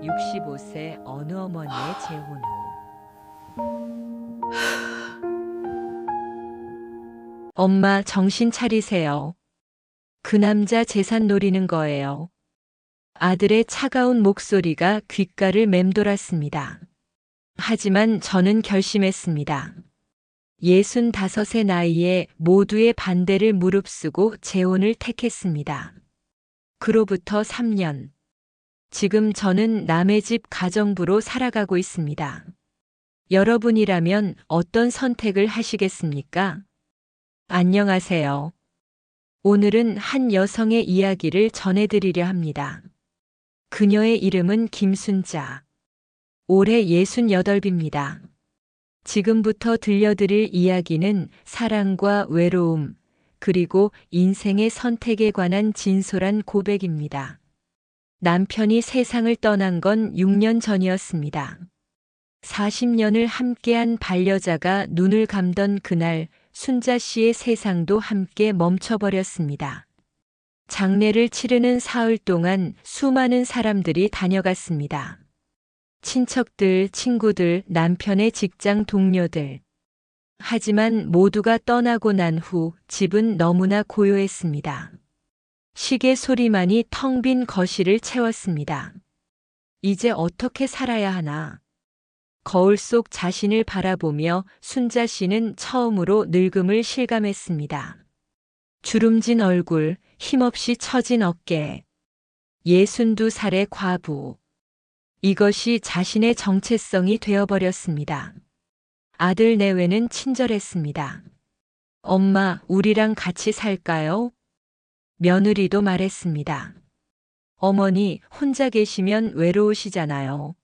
65세 어느 어머니의 재혼 후. 엄마, 정신 차리세요. 그 남자 재산 노리는 거예요. 아들의 차가운 목소리가 귓가를 맴돌았습니다. 하지만 저는 결심했습니다. 65의 나이에 모두의 반대를 무릅쓰고 재혼을 택했습니다. 그로부터 3년. 지금 저는 남의 집 가정부로 살아가고 있습니다. 여러분이라면 어떤 선택을 하시겠습니까? 안녕하세요. 오늘은 한 여성의 이야기를 전해드리려 합니다. 그녀의 이름은 김순자. 올해 68입니다. 지금부터 들려드릴 이야기는 사랑과 외로움, 그리고 인생의 선택에 관한 진솔한 고백입니다. 남편이 세상을 떠난 건 6년 전이었습니다. 40년을 함께한 반려자가 눈을 감던 그날 순자 씨의 세상도 함께 멈춰버렸습니다. 장례를 치르는 사흘 동안 수많은 사람들이 다녀갔습니다. 친척들, 친구들, 남편의 직장 동료들. 하지만 모두가 떠나고 난 후 집은 너무나 고요했습니다. 시계 소리만이 텅 빈 거실을 채웠습니다. 이제 어떻게 살아야 하나? 거울 속 자신을 바라보며 순자 씨는 처음으로 늙음을 실감했습니다. 주름진 얼굴, 힘없이 처진 어깨. 62살의 과부. 이것이 자신의 정체성이 되어버렸습니다. 아들 내외는 친절했습니다. 엄마, 우리랑 같이 살까요? 며느리도 말했습니다. 어머니, 혼자 계시면 외로우시잖아요.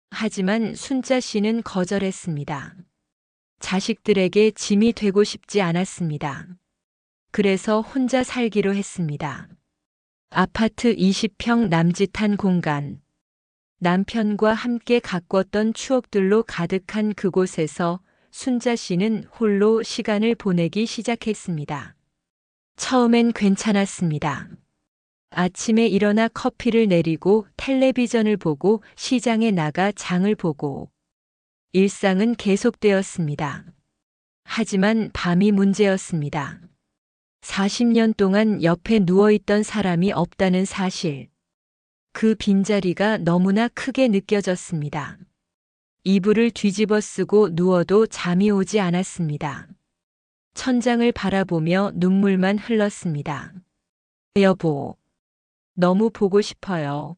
하지만 순자 씨는 거절했습니다. 자식들에게 짐이 되고 싶지 않았습니다. 그래서 혼자 살기로 했습니다. 아파트 20평 남짓한 공간. 남편과 함께 가꿨던 추억들로 가득한 그곳에서 순자 씨는 홀로 시간을 보내기 시작했습니다. 처음엔 괜찮았습니다. 아침에 일어나 커피를 내리고 텔레비전을 보고 시장에 나가 장을 보고 일상은 계속되었습니다. 하지만 밤이 문제였습니다. 40년 동안 옆에 누워있던 사람이 없다는 사실. 그 빈자리가 너무나 크게 느껴졌습니다. 이불을 뒤집어 쓰고 누워도 잠이 오지 않았습니다. 천장을 바라보며 눈물만 흘렀습니다. 여보, 너무 보고 싶어요.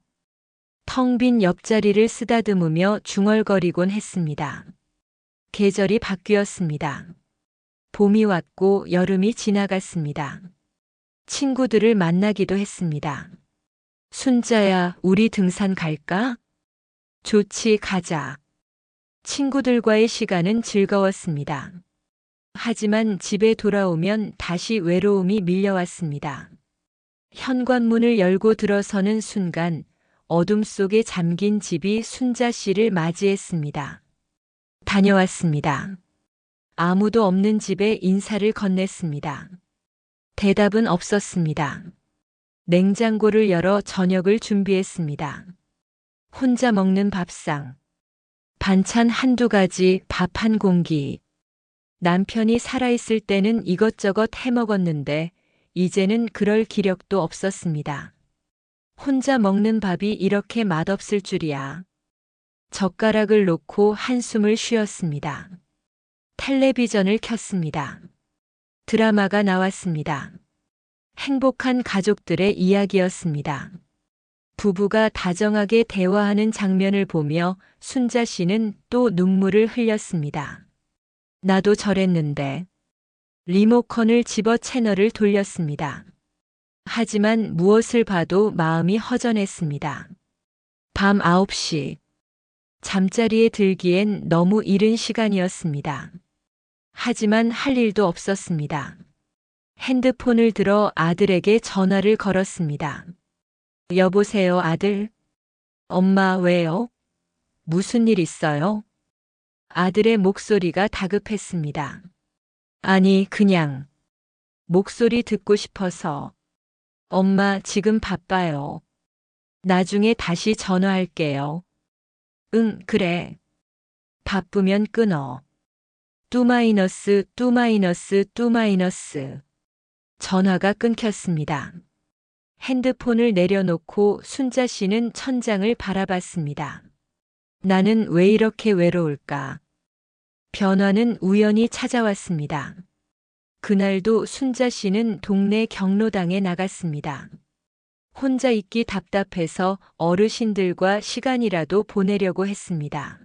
텅 빈 옆자리를 쓰다듬으며 중얼거리곤 했습니다. 계절이 바뀌었습니다. 봄이 왔고 여름이 지나갔습니다. 친구들을 만나기도 했습니다. 순자야, 우리 등산 갈까? 좋지, 가자. 친구들과의 시간은 즐거웠습니다. 하지만 집에 돌아오면 다시 외로움이 밀려왔습니다. 현관문을 열고 들어서는 순간 어둠 속에 잠긴 집이 순자 씨를 맞이했습니다. 다녀왔습니다. 아무도 없는 집에 인사를 건넸습니다. 대답은 없었습니다. 냉장고를 열어 저녁을 준비했습니다. 혼자 먹는 밥상. 반찬 한두 가지, 밥 한 공기. 남편이 살아있을 때는 이것저것 해먹었는데 이제는 그럴 기력도 없었습니다. 혼자 먹는 밥이 이렇게 맛없을 줄이야. 젓가락을 놓고 한숨을 쉬었습니다. 텔레비전을 켰습니다. 드라마가 나왔습니다. 행복한 가족들의 이야기였습니다. 부부가 다정하게 대화하는 장면을 보며 순자 씨는 또 눈물을 흘렸습니다. 나도 저랬는데. 리모컨을 집어 채널을 돌렸습니다. 하지만 무엇을 봐도 마음이 허전했습니다. 밤 9시. 잠자리에 들기엔 너무 이른 시간이었습니다. 하지만 할 일도 없었습니다. 핸드폰을 들어 아들에게 전화를 걸었습니다. 여보세요, 아들? 엄마, 왜요? 무슨 일 있어요? 아들의 목소리가 다급했습니다. 아니, 그냥 목소리 듣고 싶어서. 엄마, 지금 바빠요. 나중에 다시 전화할게요. 응, 그래. 바쁘면 끊어. 뚜마이너스. 전화가 끊겼습니다. 핸드폰을 내려놓고 순자 씨는 천장을 바라봤습니다. 나는 왜 이렇게 외로울까? 변화는 우연히 찾아왔습니다. 그날도 순자 씨는 동네 경로당에 나갔습니다. 혼자 있기 답답해서 어르신들과 시간이라도 보내려고 했습니다.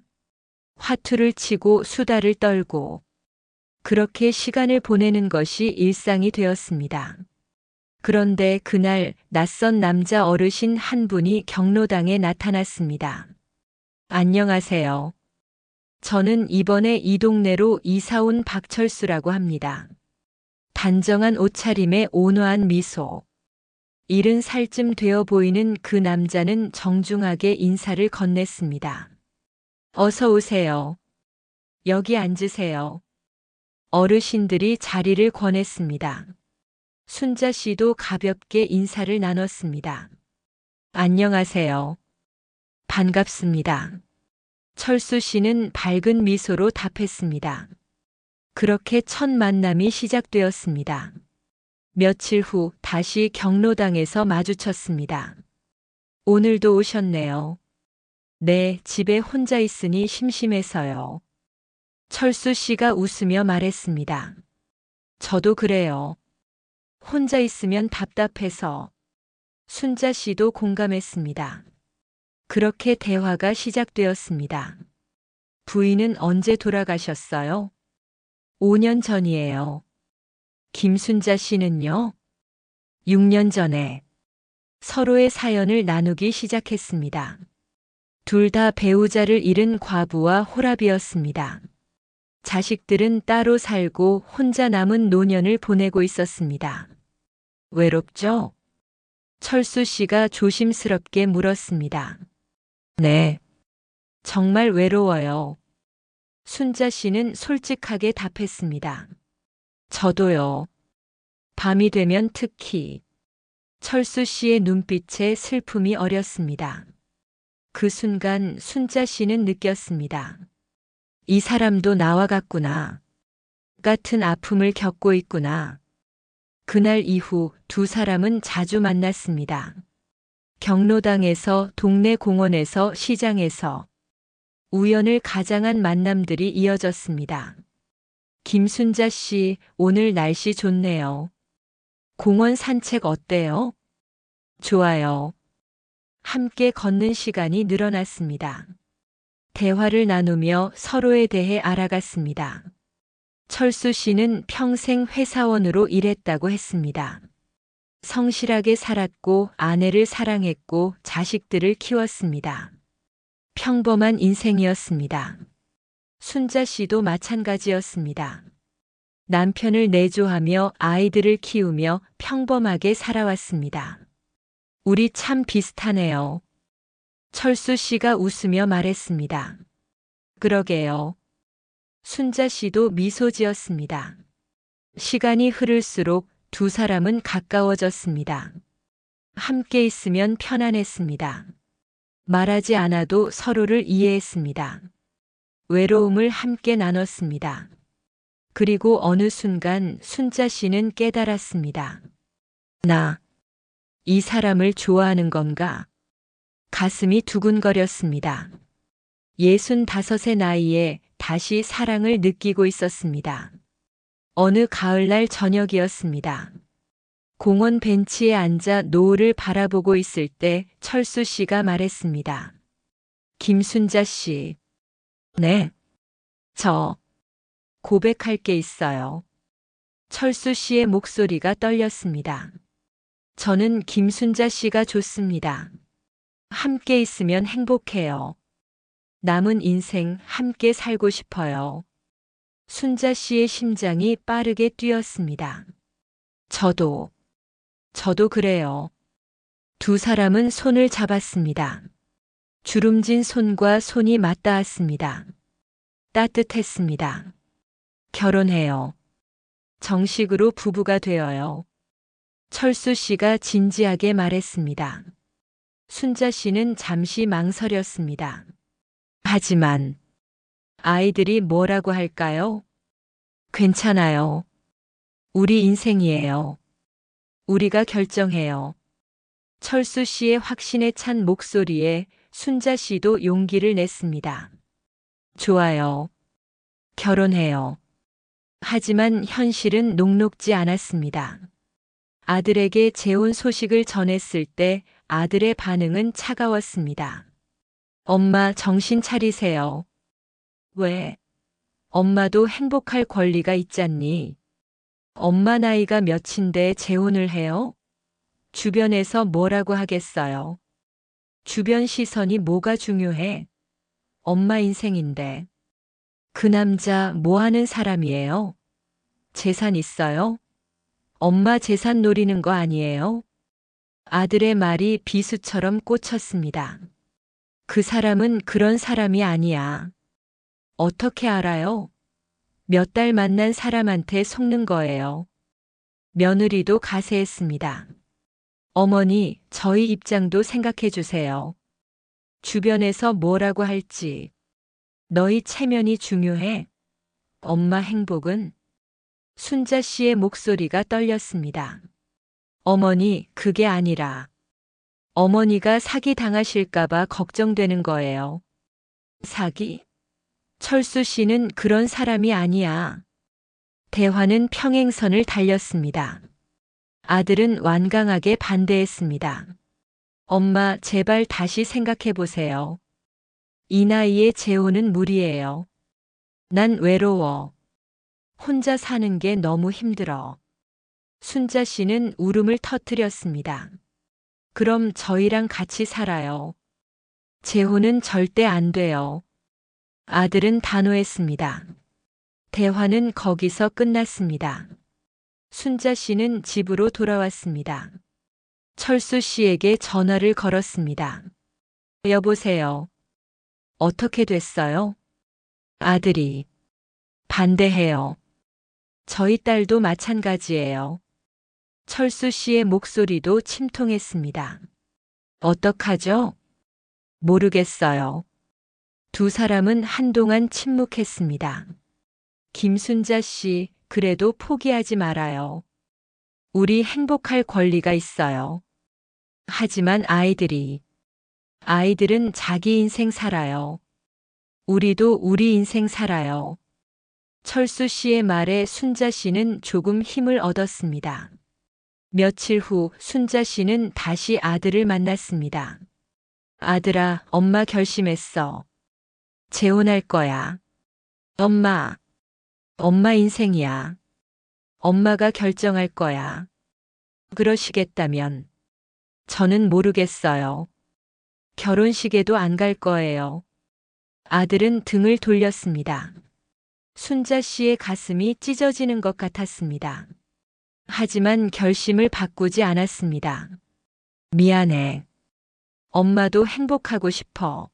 화투를 치고 수다를 떨고 그렇게 시간을 보내는 것이 일상이 되었습니다. 그런데 그날 낯선 남자 어르신 한 분이 경로당에 나타났습니다. 안녕하세요. 저는 이번에 이 동네로 이사 온 박철수라고 합니다. 단정한 옷차림에 온화한 미소. 70살쯤 되어 보이는 그 남자는 정중하게 인사를 건넸습니다. 어서 오세요. 여기 앉으세요. 어르신들이 자리를 권했습니다. 순자 씨도 가볍게 인사를 나눴습니다. 안녕하세요. 반갑습니다. 철수 씨는 밝은 미소로 답했습니다. 그렇게 첫 만남이 시작되었습니다. 며칠 후 다시 경로당에서 마주쳤습니다. 오늘도 오셨네요. 네, 집에 혼자 있으니 심심해서요. 철수 씨가 웃으며 말했습니다. 저도 그래요. 혼자 있으면 답답해서. 순자 씨도 공감했습니다. 그렇게 대화가 시작되었습니다. 부인은 언제 돌아가셨어요? 5년 전이에요. 김순자 씨는요? 6년 전에. 서로의 사연을 나누기 시작했습니다. 둘 다 배우자를 잃은 과부와 호랍이었습니다. 자식들은 따로 살고 혼자 남은 노년을 보내고 있었습니다. 외롭죠? 철수 씨가 조심스럽게 물었습니다. 네. 정말 외로워요. 순자 씨는 솔직하게 답했습니다. 저도요. 밤이 되면 특히. 철수 씨의 눈빛에 슬픔이 어렸습니다. 그 순간 순자 씨는 느꼈습니다. 이 사람도 나와 같구나. 같은 아픔을 겪고 있구나. 그날 이후 두 사람은 자주 만났습니다. 경로당에서, 동네 공원에서, 시장에서 우연을 가장한 만남들이 이어졌습니다. 김순자 씨, 오늘 날씨 좋네요. 공원 산책 어때요? 좋아요. 함께 걷는 시간이 늘어났습니다. 대화를 나누며 서로에 대해 알아갔습니다. 철수 씨는 평생 회사원으로 일했다고 했습니다. 성실하게 살았고 아내를 사랑했고 자식들을 키웠습니다. 평범한 인생이었습니다. 순자 씨도 마찬가지였습니다. 남편을 내조하며 아이들을 키우며 평범하게 살아왔습니다. 우리 참 비슷하네요. 철수 씨가 웃으며 말했습니다. 그러게요. 순자 씨도 미소 지었습니다. 시간이 흐를수록 두 사람은 가까워졌습니다. 함께 있으면 편안했습니다. 말하지 않아도 서로를 이해했습니다. 외로움을 함께 나눴습니다. 그리고 어느 순간 순자 씨는 깨달았습니다. 나, 이 사람을 좋아하는 건가? 가슴이 두근거렸습니다. 65의 나이에 다시 사랑을 느끼고 있었습니다. 어느 가을날 저녁이었습니다. 공원 벤치에 앉아 노을을 바라보고 있을 때 철수 씨가 말했습니다. 김순자 씨. 네. 저 고백할 게 있어요. 철수 씨의 목소리가 떨렸습니다. 저는 김순자 씨가 좋습니다. 함께 있으면 행복해요. 남은 인생 함께 살고 싶어요. 순자 씨의 심장이 빠르게 뛰었습니다. 저도 그래요. 두 사람은 손을 잡았습니다. 주름진 손과 손이 맞닿았습니다. 따뜻했습니다. 결혼해요. 정식으로 부부가 되어요. 철수 씨가 진지하게 말했습니다. 순자 씨는 잠시 망설였습니다. 하지만 아이들이 뭐라고 할까요? 괜찮아요. 우리 인생이에요. 우리가 결정해요. 철수 씨의 확신에 찬 목소리에 순자 씨도 용기를 냈습니다. 좋아요. 결혼해요. 하지만 현실은 녹록지 않았습니다. 아들에게 재혼 소식을 전했을 때 아들의 반응은 차가웠습니다. 엄마 정신 차리세요. 왜? 엄마도 행복할 권리가 있잖니. 엄마 나이가 몇인데 재혼을 해요? 주변에서 뭐라고 하겠어요? 주변 시선이 뭐가 중요해? 엄마 인생인데. 그 남자 뭐 하는 사람이에요? 재산 있어요? 엄마 재산 노리는 거 아니에요? 아들의 말이 비수처럼 꽂혔습니다. 그 사람은 그런 사람이 아니야. 어떻게 알아요? 몇 달 만난 사람한테 속는 거예요. 며느리도 가세했습니다. 어머니, 저희 입장도 생각해 주세요. 주변에서 뭐라고 할지. 너희 체면이 중요해. 엄마 행복은? 순자 씨의 목소리가 떨렸습니다. 어머니, 그게 아니라 어머니가 사기 당하실까봐 걱정되는 거예요. 사기? 철수 씨는 그런 사람이 아니야. 대화는 평행선을 달렸습니다. 아들은 완강하게 반대했습니다. 엄마, 제발 다시 생각해 보세요. 이 나이에 재혼은 무리예요. 난 외로워. 혼자 사는 게 너무 힘들어. 순자 씨는 울음을 터뜨렸습니다. 그럼 저희랑 같이 살아요. 재혼은 절대 안 돼요. 아들은 단호했습니다. 대화는 거기서 끝났습니다. 순자 씨는 집으로 돌아왔습니다. 철수 씨에게 전화를 걸었습니다. 여보세요. 어떻게 됐어요? 아들이 반대해요. 저희 딸도 마찬가지예요. 철수 씨의 목소리도 침통했습니다. 어떡하죠? 모르겠어요. 두 사람은 한동안 침묵했습니다. 김순자 씨, 그래도 포기하지 말아요. 우리 행복할 권리가 있어요. 하지만 아이들은 자기 인생 살아요. 우리도 우리 인생 살아요. 철수 씨의 말에 순자 씨는 조금 힘을 얻었습니다. 며칠 후 순자 씨는 다시 아들을 만났습니다. 아들아, 엄마 결심했어. 재혼할 거야. 엄마 인생이야. 엄마가 결정할 거야. 그러시겠다면 저는 모르겠어요. 결혼식에도 안 갈 거예요. 아들은 등을 돌렸습니다. 순자 씨의 가슴이 찢어지는 것 같았습니다. 하지만 결심을 바꾸지 않았습니다. 미안해. 엄마도 행복하고 싶어.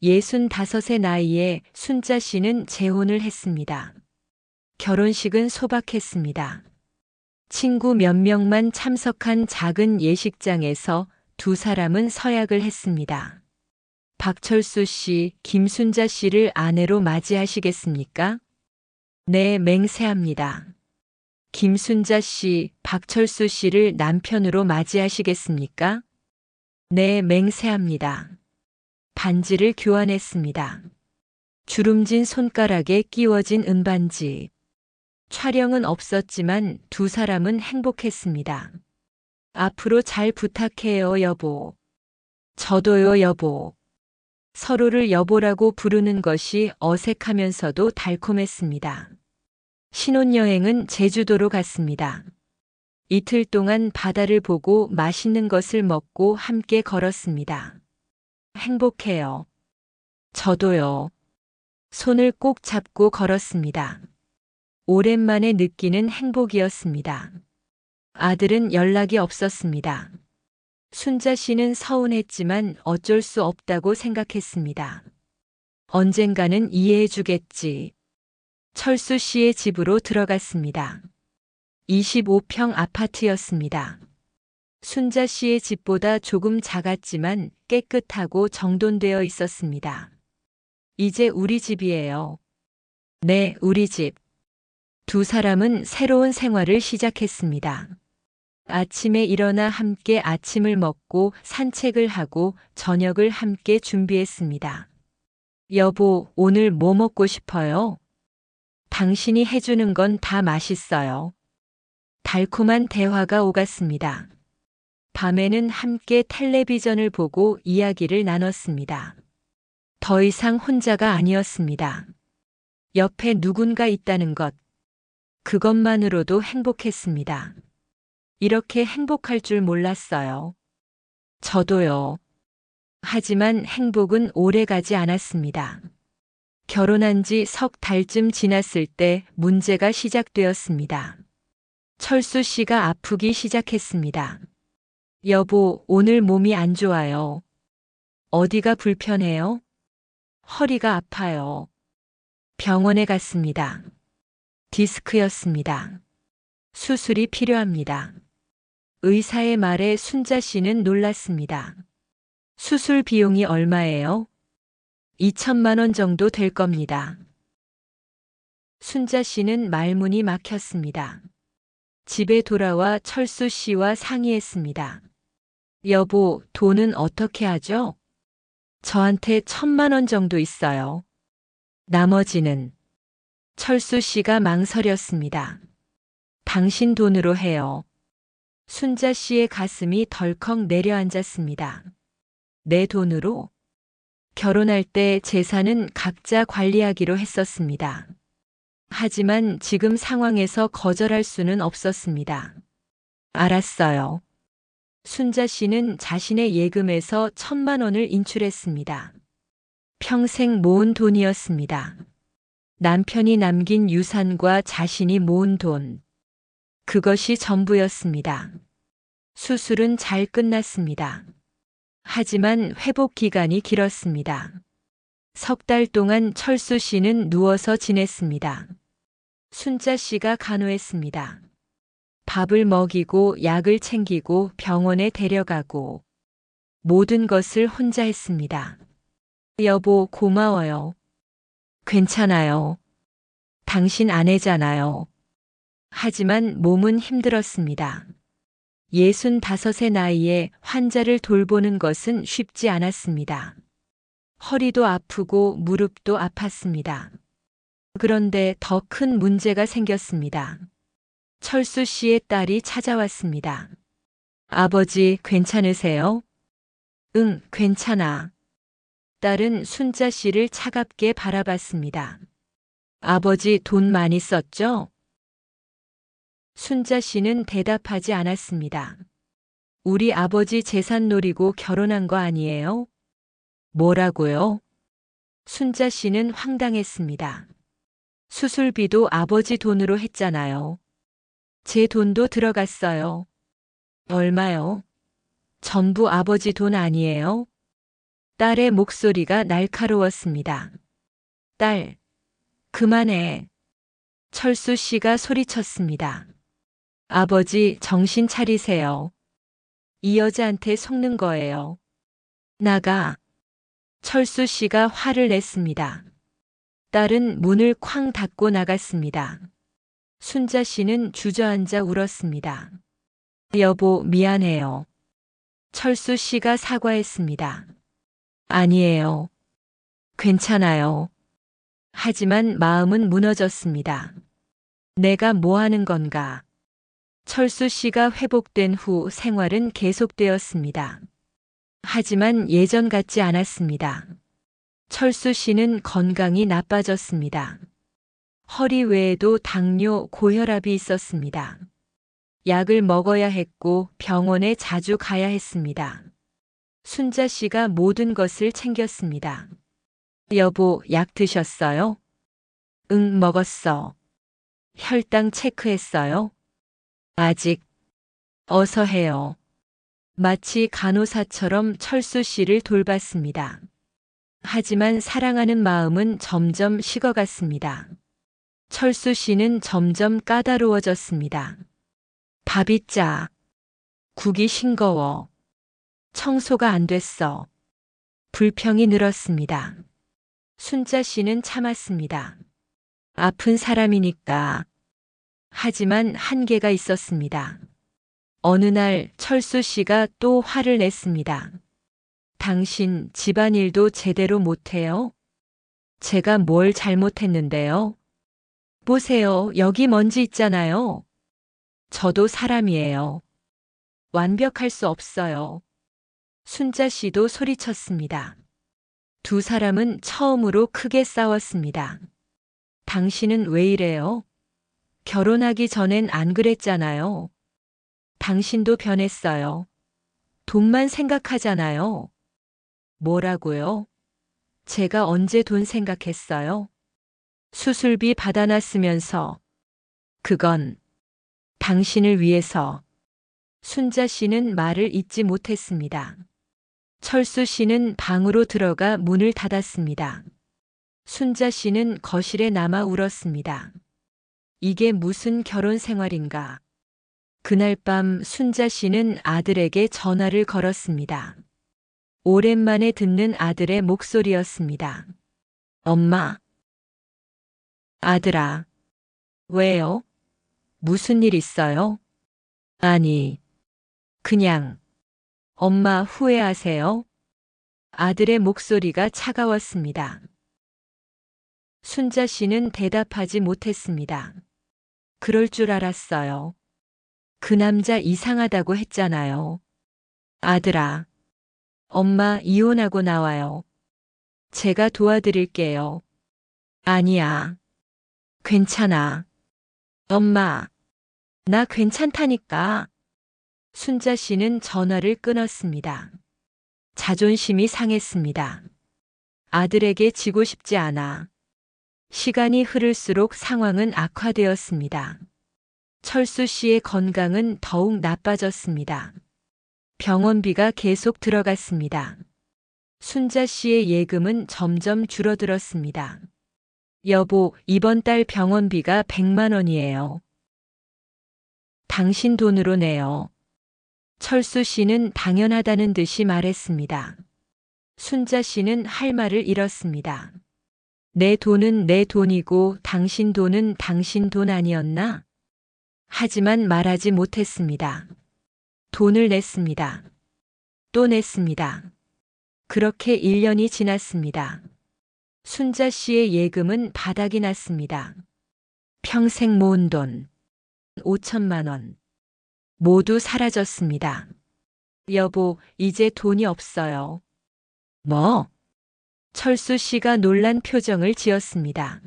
65의 나이에 순자 씨는 재혼을 했습니다. 결혼식은 소박했습니다. 친구 몇 명만 참석한 작은 예식장에서 두 사람은 서약을 했습니다. 박철수 씨, 김순자 씨를 아내로 맞이하시겠습니까? 네, 맹세합니다. 김순자 씨, 박철수 씨를 남편으로 맞이하시겠습니까? 네, 맹세합니다. 반지를 교환했습니다. 주름진 손가락에 끼워진 은반지. 촬영은 없었지만 두 사람은 행복했습니다. 앞으로 잘 부탁해요, 여보. 저도요, 여보. 서로를 여보라고 부르는 것이 어색하면서도 달콤했습니다. 신혼여행은 제주도로 갔습니다. 이틀 동안 바다를 보고 맛있는 것을 먹고 함께 걸었습니다. 행복해요. 저도요. 손을 꼭 잡고 걸었습니다. 오랜만에 느끼는 행복이었습니다. 아들은 연락이 없었습니다. 순자 씨는 서운했지만 어쩔 수 없다고 생각했습니다. 언젠가는 이해해 주겠지. 철수 씨의 집으로 들어갔습니다. 25평 아파트였습니다. 순자 씨의 집보다 조금 작았지만 깨끗하고 정돈되어 있었습니다. 이제 우리 집이에요. 네, 우리 집. 두 사람은 새로운 생활을 시작했습니다. 아침에 일어나 함께 아침을 먹고 산책을 하고 저녁을 함께 준비했습니다. 여보, 오늘 뭐 먹고 싶어요? 당신이 해주는 건 다 맛있어요. 달콤한 대화가 오갔습니다. 밤에는 함께 텔레비전을 보고 이야기를 나눴습니다. 더 이상 혼자가 아니었습니다. 옆에 누군가 있다는 것, 그것만으로도 행복했습니다. 이렇게 행복할 줄 몰랐어요. 저도요. 하지만 행복은 오래 가지 않았습니다. 결혼한 지 석 달쯤 지났을 때 문제가 시작되었습니다. 철수 씨가 아프기 시작했습니다. 여보, 오늘 몸이 안 좋아요. 어디가 불편해요? 허리가 아파요. 병원에 갔습니다. 디스크였습니다. 수술이 필요합니다. 의사의 말에 순자 씨는 놀랐습니다. 수술 비용이 얼마예요? 2천만 원 정도 될 겁니다. 순자 씨는 말문이 막혔습니다. 집에 돌아와 철수 씨와 상의했습니다. 여보, 돈은 어떻게 하죠? 저한테 1,000만 원 정도 있어요. 나머지는 철수 씨가 망설였습니다. 당신 돈으로 해요. 순자 씨의 가슴이 덜컥 내려앉았습니다. 내 돈으로? 결혼할 때 재산은 각자 관리하기로 했었습니다. 하지만 지금 상황에서 거절할 수는 없었습니다. 알았어요. 순자 씨는 자신의 예금에서 1,000만 원을 인출했습니다. 평생 모은 돈이었습니다. 남편이 남긴 유산과 자신이 모은 돈. 그것이 전부였습니다. 수술은 잘 끝났습니다. 하지만 회복 기간이 길었습니다. 석 달 동안 철수 씨는 누워서 지냈습니다. 순자 씨가 간호했습니다. 밥을 먹이고 약을 챙기고 병원에 데려가고 모든 것을 혼자 했습니다. 여보, 고마워요. 괜찮아요. 당신 아내잖아요. 하지만 몸은 힘들었습니다. 65의 나이에 환자를 돌보는 것은 쉽지 않았습니다. 허리도 아프고 무릎도 아팠습니다. 그런데 더 큰 문제가 생겼습니다. 철수 씨의 딸이 찾아왔습니다. 아버지, 괜찮으세요? 응, 괜찮아. 딸은 순자 씨를 차갑게 바라봤습니다. 아버지 돈 많이 썼죠? 순자 씨는 대답하지 않았습니다. 우리 아버지 재산 노리고 결혼한 거 아니에요? 뭐라고요? 순자 씨는 황당했습니다. 수술비도 아버지 돈으로 했잖아요. 제 돈도 들어갔어요. 얼마요? 전부 아버지 돈 아니에요? 딸의 목소리가 날카로웠습니다. 딸, 그만해. 철수 씨가 소리쳤습니다. 아버지, 정신 차리세요. 이 여자한테 속는 거예요. 나가. 철수 씨가 화를 냈습니다. 딸은 문을 쾅 닫고 나갔습니다. 순자 씨는 주저앉아 울었습니다. 여보, 미안해요. 철수 씨가 사과했습니다. 아니에요. 괜찮아요. 하지만 마음은 무너졌습니다. 내가 뭐 하는 건가? 철수 씨가 회복된 후 생활은 계속되었습니다. 하지만 예전 같지 않았습니다. 철수 씨는 건강이 나빠졌습니다. 허리 외에도 당뇨, 고혈압이 있었습니다. 약을 먹어야 했고 병원에 자주 가야 했습니다. 순자 씨가 모든 것을 챙겼습니다. 여보, 약 드셨어요? 응, 먹었어. 혈당 체크했어요? 아직. 어서 해요. 마치 간호사처럼 철수 씨를 돌봤습니다. 하지만 사랑하는 마음은 점점 식어갔습니다. 철수 씨는 점점 까다로워졌습니다. 밥이 짜. 국이 싱거워. 청소가 안 됐어. 불평이 늘었습니다. 순자 씨는 참았습니다. 아픈 사람이니까. 하지만 한계가 있었습니다. 어느 날 철수 씨가 또 화를 냈습니다. 당신 집안일도 제대로 못해요? 제가 뭘 잘못했는데요? 보세요, 여기 먼지 있잖아요. 저도 사람이에요. 완벽할 수 없어요. 순자 씨도 소리쳤습니다. 두 사람은 처음으로 크게 싸웠습니다. 당신은 왜 이래요? 결혼하기 전엔 안 그랬잖아요. 당신도 변했어요. 돈만 생각하잖아요. 뭐라고요? 제가 언제 돈 생각했어요? 수술비 받아놨으면서. 그건 당신을 위해서. 순자 씨는 말을 잇지 못했습니다. 철수 씨는 방으로 들어가 문을 닫았습니다. 순자 씨는 거실에 남아 울었습니다. 이게 무슨 결혼 생활인가? 그날 밤 순자 씨는 아들에게 전화를 걸었습니다. 오랜만에 듣는 아들의 목소리였습니다. 엄마. 아들아. 왜요? 무슨 일 있어요? 아니, 그냥. 엄마 후회하세요? 아들의 목소리가 차가웠습니다. 순자 씨는 대답하지 못했습니다. 그럴 줄 알았어요. 그 남자 이상하다고 했잖아요. 아들아. 엄마 이혼하고 나와요. 제가 도와드릴게요. 아니야. 괜찮아. 엄마. 나 괜찮다니까. 순자 씨는 전화를 끊었습니다. 자존심이 상했습니다. 아들에게 지고 싶지 않아. 시간이 흐를수록 상황은 악화되었습니다. 철수 씨의 건강은 더욱 나빠졌습니다. 병원비가 계속 들어갔습니다. 순자 씨의 예금은 점점 줄어들었습니다. 여보, 이번 달 병원비가 100만 원이에요. 당신 돈으로 내요. 철수 씨는 당연하다는 듯이 말했습니다. 순자 씨는 할 말을 잃었습니다. 내 돈은 내 돈이고 당신 돈은 당신 돈 아니었나? 하지만 말하지 못했습니다. 돈을 냈습니다. 또 냈습니다. 그렇게 1년이 지났습니다. 순자 씨의 예금은 바닥이 났습니다. 평생 모은 돈 5천만 원. 모두 사라졌습니다. 여보, 이제 돈이 없어요. 뭐? 철수 씨가 놀란 표정을 지었습니다.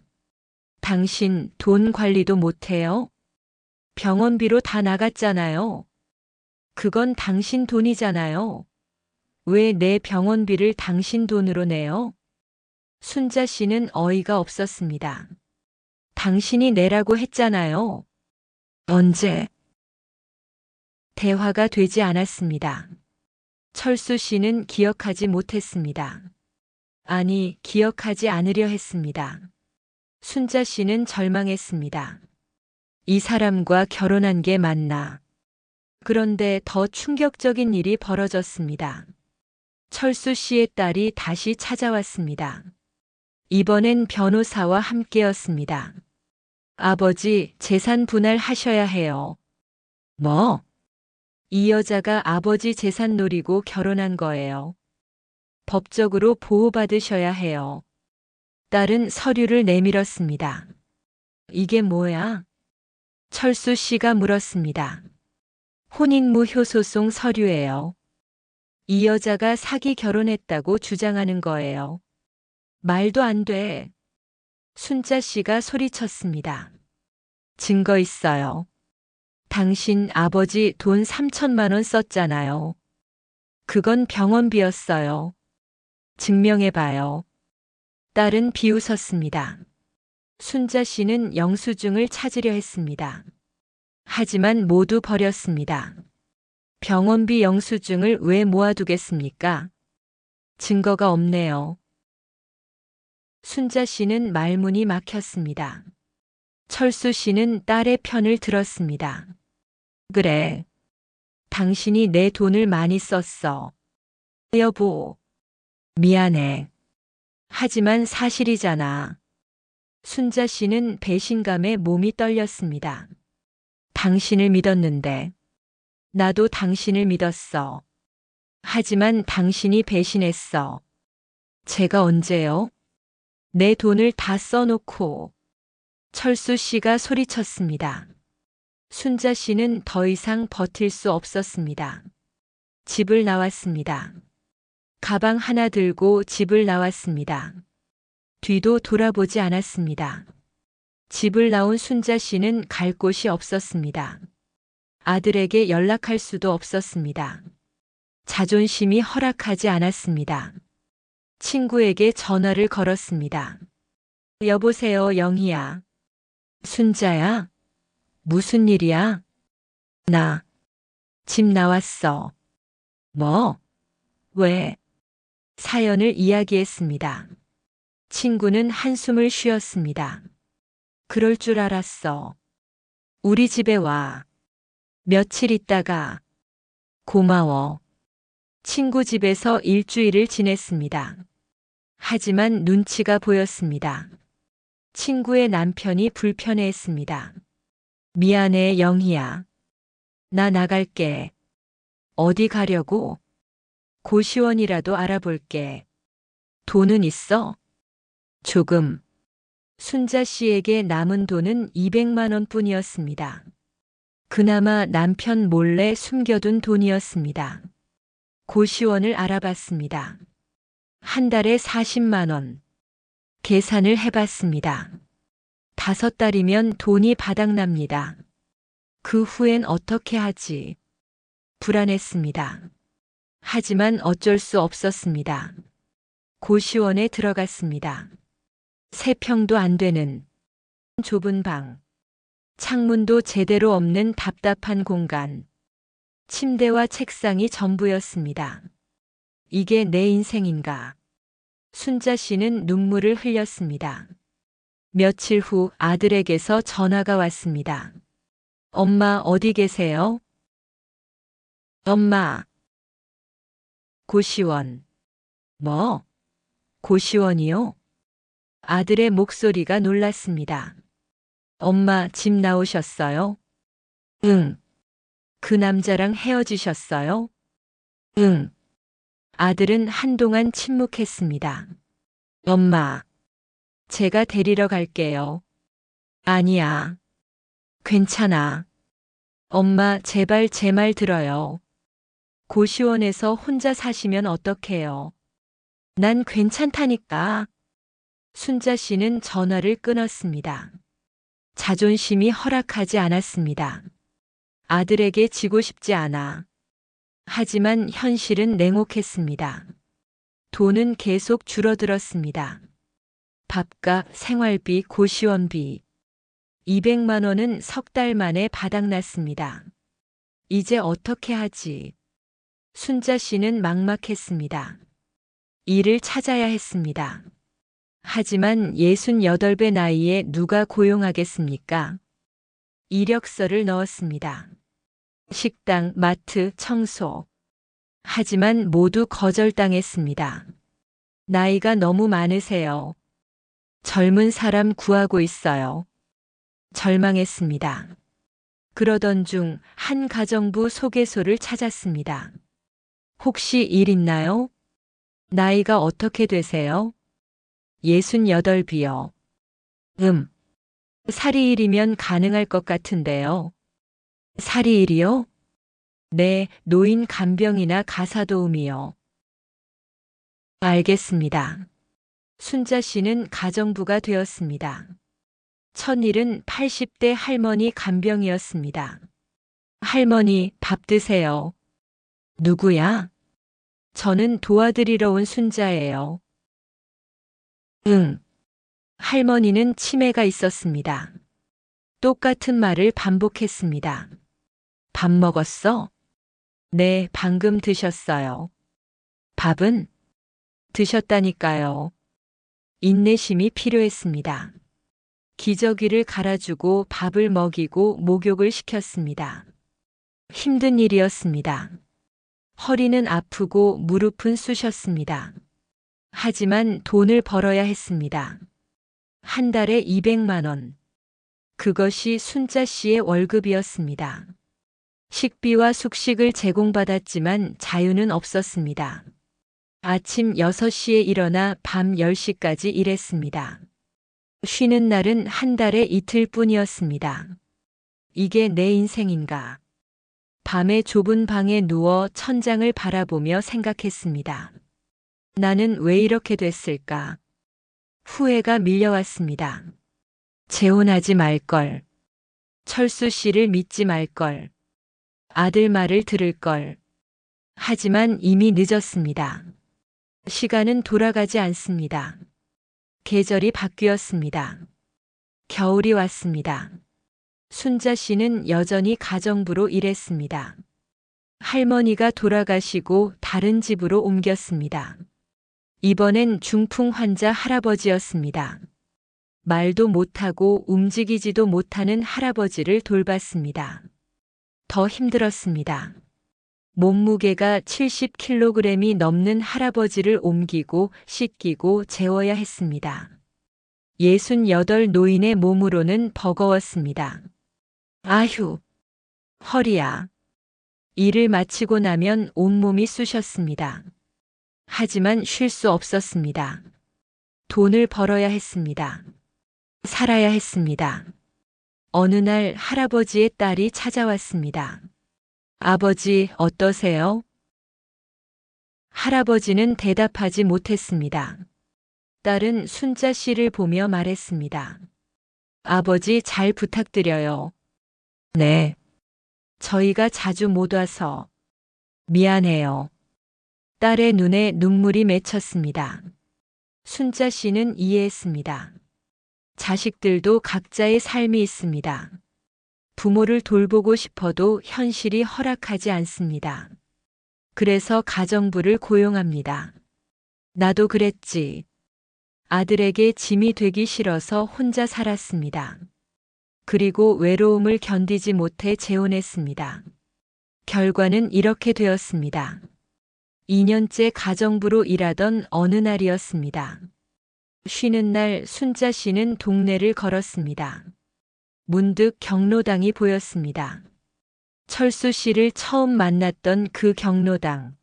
당신 돈 관리도 못해요? 병원비로 다 나갔잖아요. 그건 당신 돈이잖아요. 왜 내 병원비를 당신 돈으로 내요? 순자 씨는 어이가 없었습니다. 당신이 내라고 했잖아요. 언제? 대화가 되지 않았습니다. 철수 씨는 기억하지 못했습니다. 아니, 기억하지 않으려 했습니다. 순자 씨는 절망했습니다. 이 사람과 결혼한 게 맞나? 그런데 더 충격적인 일이 벌어졌습니다. 철수 씨의 딸이 다시 찾아왔습니다. 이번엔 변호사와 함께였습니다. 아버지, 재산 분할하셔야 해요. 뭐? 이 여자가 아버지 재산 노리고 결혼한 거예요. 법적으로 보호받으셔야 해요. 딸은 서류를 내밀었습니다. 이게 뭐야? 철수 씨가 물었습니다. 혼인무효소송 서류예요. 이 여자가 사기 결혼했다고 주장하는 거예요. 말도 안 돼. 순자 씨가 소리쳤습니다. 증거 있어요. 당신 아버지 돈 3천만 원 썼잖아요. 그건 병원비였어요. 증명해봐요. 딸은 비웃었습니다. 순자 씨는 영수증을 찾으려 했습니다. 하지만 모두 버렸습니다. 병원비 영수증을 왜 모아두겠습니까? 증거가 없네요. 순자 씨는 말문이 막혔습니다. 철수 씨는 딸의 편을 들었습니다. 그래. 당신이 내 돈을 많이 썼어. 여보, 미안해. 하지만 사실이잖아. 순자 씨는 배신감에 몸이 떨렸습니다. 당신을 믿었는데, 나도 당신을 믿었어. 하지만 당신이 배신했어. 제가 언제요? 내 돈을 다 써놓고. 철수 씨가 소리쳤습니다. 순자 씨는 더 이상 버틸 수 없었습니다. 집을 나왔습니다. 가방 하나 들고 집을 나왔습니다. 뒤도 돌아보지 않았습니다. 집을 나온 순자 씨는 갈 곳이 없었습니다. 아들에게 연락할 수도 없었습니다. 자존심이 허락하지 않았습니다. 친구에게 전화를 걸었습니다. 여보세요, 영희야. 순자야? 무슨 일이야? 나 집 나왔어. 뭐? 왜? 사연을 이야기했습니다. 친구는 한숨을 쉬었습니다. 그럴 줄 알았어. 우리 집에 와. 며칠 있다가. 고마워. 친구 집에서 일주일을 지냈습니다. 하지만 눈치가 보였습니다. 친구의 남편이 불편해했습니다. 미안해, 영희야. 나 나갈게. 어디 가려고? 고시원이라도 알아볼게. 돈은 있어? 조금. 순자 씨에게 남은 돈은 200만 원뿐이었습니다. 그나마 남편 몰래 숨겨둔 돈이었습니다. 고시원을 알아봤습니다. 한 달에 40만 원. 계산을 해봤습니다. 5달이면 돈이 바닥납니다. 그 후엔 어떻게 하지? 불안했습니다. 하지만 어쩔 수 없었습니다. 고시원에 들어갔습니다. 3평도 안 되는 좁은 방. 창문도 제대로 없는 답답한 공간. 침대와 책상이 전부였습니다. 이게 내 인생인가? 순자 씨는 눈물을 흘렸습니다. 며칠 후 아들에게서 전화가 왔습니다. 엄마 어디 계세요? 엄마. 고시원. 뭐? 고시원이요? 아들의 목소리가 놀랐습니다. 엄마 집 나오셨어요? 응. 그 남자랑 헤어지셨어요? 응. 아들은 한동안 침묵했습니다. 엄마. 제가 데리러 갈게요. 아니야. 괜찮아. 엄마 제발 제 말 들어요. 고시원에서 혼자 사시면 어떡해요? 난 괜찮다니까. 순자 씨는 전화를 끊었습니다. 자존심이 허락하지 않았습니다. 아들에게 지고 싶지 않아. 하지만 현실은 냉혹했습니다. 돈은 계속 줄어들었습니다. 밥값, 생활비, 고시원비. 200만 원은 3달 만에 바닥났습니다. 이제 어떻게 하지? 순자 씨는 막막했습니다. 일을 찾아야 했습니다. 하지만 68배 나이에 누가 고용하겠습니까? 이력서를 넣었습니다. 식당, 마트, 청소. 하지만 모두 거절당했습니다. 나이가 너무 많으세요. 젊은 사람 구하고 있어요. 절망했습니다. 그러던 중 한 가정부 소개소를 찾았습니다. 혹시 일 있나요? 나이가 어떻게 되세요? 68이요. 살이 1이면 가능할 것 같은데요. 살이 1이요? 네, 노인 간병이나 가사도우미요. 알겠습니다. 순자 씨는 가정부가 되었습니다. 첫 일은 80대 할머니 간병이었습니다. 할머니, 밥 드세요. 누구야? 저는 도와드리러 온 순자예요. 응. 할머니는 치매가 있었습니다. 똑같은 말을 반복했습니다. 밥 먹었어? 네, 방금 드셨어요. 밥은? 드셨다니까요. 인내심이 필요했습니다. 기저귀를 갈아주고 밥을 먹이고 목욕을 시켰습니다. 힘든 일이었습니다. 허리는 아프고 무릎은 쑤셨습니다. 하지만 돈을 벌어야 했습니다. 한 달에 200만 원. 그것이 순자 씨의 월급이었습니다. 식비와 숙식을 제공받았지만 자유는 없었습니다. 아침 6시에 일어나 밤 10시까지 일했습니다. 쉬는 날은 한 달에 이틀뿐이었습니다. 이게 내 인생인가? 밤에 좁은 방에 누워 천장을 바라보며 생각했습니다. 나는 왜 이렇게 됐을까? 후회가 밀려왔습니다. 재혼하지 말걸. 철수 씨를 믿지 말걸. 아들 말을 들을걸. 하지만 이미 늦었습니다. 시간은 돌아가지 않습니다. 계절이 바뀌었습니다. 겨울이 왔습니다. 순자 씨는 여전히 가정부로 일했습니다. 할머니가 돌아가시고 다른 집으로 옮겼습니다. 이번엔 중풍 환자 할아버지였습니다. 말도 못하고 움직이지도 못하는 할아버지를 돌봤습니다. 더 힘들었습니다. 몸무게가 70kg이 넘는 할아버지를 옮기고 씻기고 재워야 했습니다. 68 노인의 몸으로는 버거웠습니다. 아휴, 허리야. 일을 마치고 나면 온몸이 쑤셨습니다. 하지만 쉴 수 없었습니다. 돈을 벌어야 했습니다. 살아야 했습니다. 어느 날 할아버지의 딸이 찾아왔습니다. 아버지, 어떠세요? 할아버지는 대답하지 못했습니다. 딸은 순자 씨를 보며 말했습니다. 아버지, 잘 부탁드려요. 네. 저희가 자주 못 와서 미안해요. 딸의 눈에 눈물이 맺혔습니다. 순자 씨는 이해했습니다. 자식들도 각자의 삶이 있습니다. 부모를 돌보고 싶어도 현실이 허락하지 않습니다. 그래서 가정부를 고용합니다. 나도 그랬지. 아들에게 짐이 되기 싫어서 혼자 살았습니다. 그리고 외로움을 견디지 못해 재혼했습니다. 결과는 이렇게 되었습니다. 2년째 가정부로 일하던 어느 날이었습니다. 쉬는 날 순자 씨는 동네를 걸었습니다. 문득 경로당이 보였습니다. 철수 씨를 처음 만났던 그 경로당.